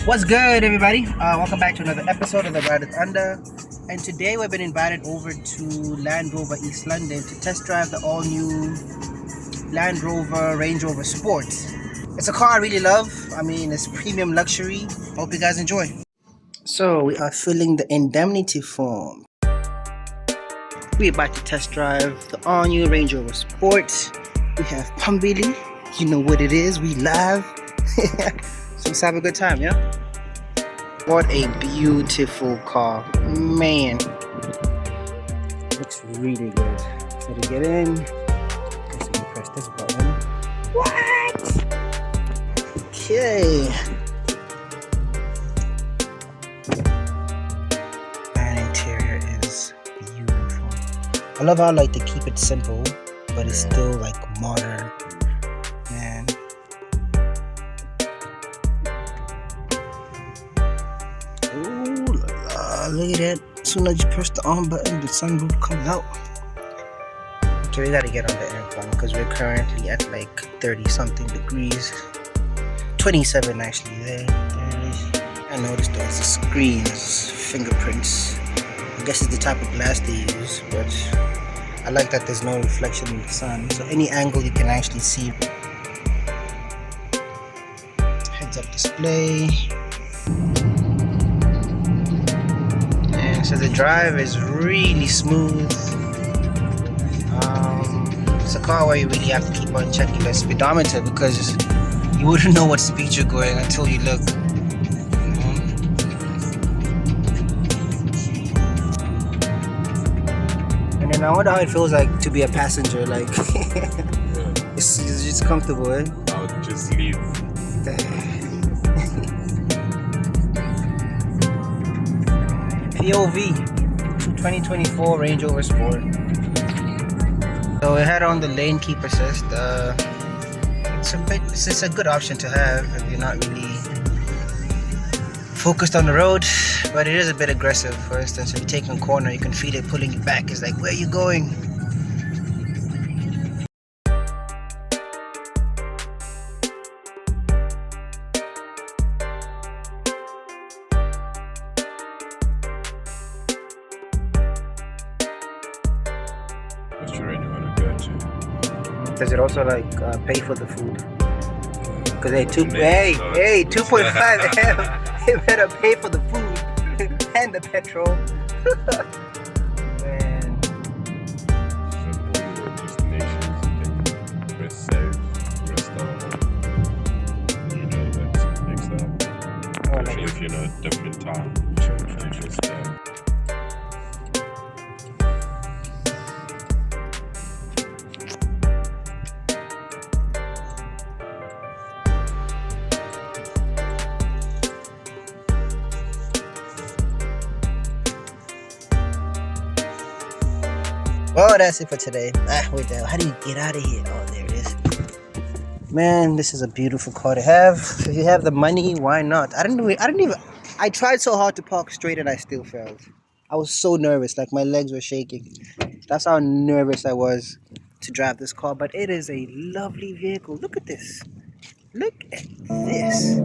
What's good, everybody? Welcome back to another episode of the Ride It Under. And today we've been invited over to Land Rover East London to test drive the all-new Land Rover Range Rover Sport. It's a car I really love. I mean, it's premium luxury. Hope you guys enjoy. So we are filling the indemnity form. We're about to test drive the all-new Range Rover Sport. We have Pumbili. You know what it is. We live. So let's have a good time, yeah? What a beautiful car, man. Looks really good. So to get in, just gonna press this button. What? Okay. And interior is beautiful. I love how like they keep it simple, but it's still like modern. Man. Look at that. As soon as you press the on button, the sunroof comes out. Okay, we gotta get on the aircon because we're currently at like 30 something degrees. 27 actually. There it is. I noticed there's the screens, fingerprints. I guess it's the type of glass they use, but I like that there's no reflection in the sun. So any angle you can actually see. Heads up display. So the drive is really smooth. It's a car where you really have to keep on checking the speedometer because you wouldn't know what speed you're going until you look. And then I wonder how it feels like to be a passenger. Like it's just comfortable, eh? I would just leave. POV 2024 Range Rover Sport. So we had on the lane keep assist. It's a good option to have if you're not really focused on the road, but it is a bit aggressive. For instance, if you're taking a corner, you can feel it pulling you back. It's like, where are you going? What's your range you want to go to? Does it also like pay for the food? Because hey, 2.5 M, it better pay for the food and the petrol. Man. So all your destinations, you can rest safe, rest on. You know, that's next up. Especially if you're in a different time. True. Just, Well, that's it for today. Wait, how do you get out of here? Oh, there it is. Man, this is a beautiful car to have. If you have the money, why not? I tried so hard to park straight and I still failed. I was so nervous, like my legs were shaking. That's how nervous I was to drive this car, but it is a lovely vehicle. Look at this. Look at this.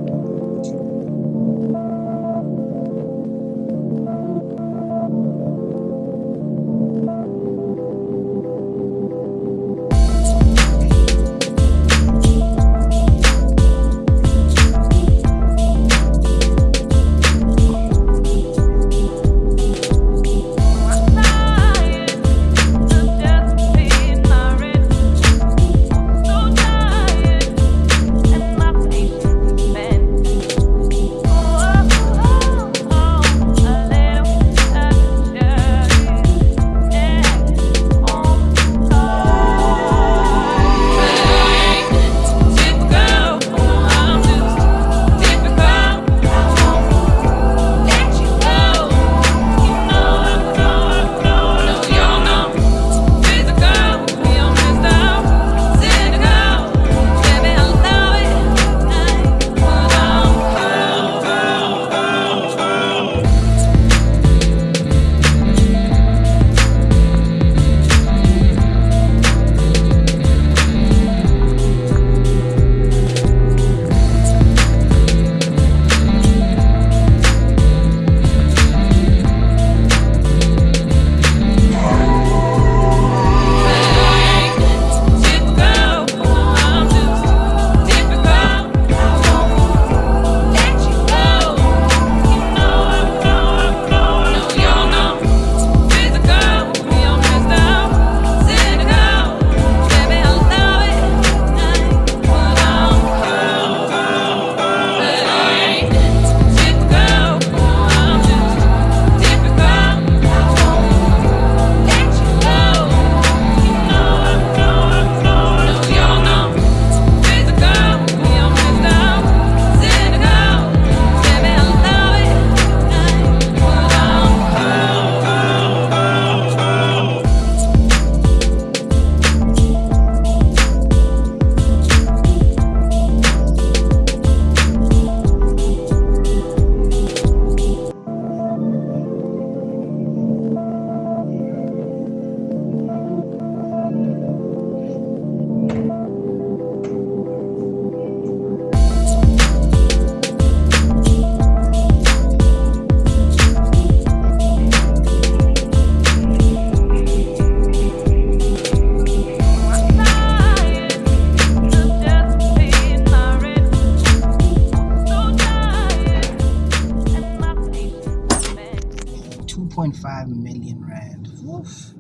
1.5 million rand. Oof.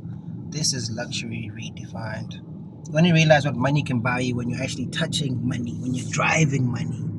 This is luxury redefined. You only realize what money can buy you when you're actually touching money, when you're driving money.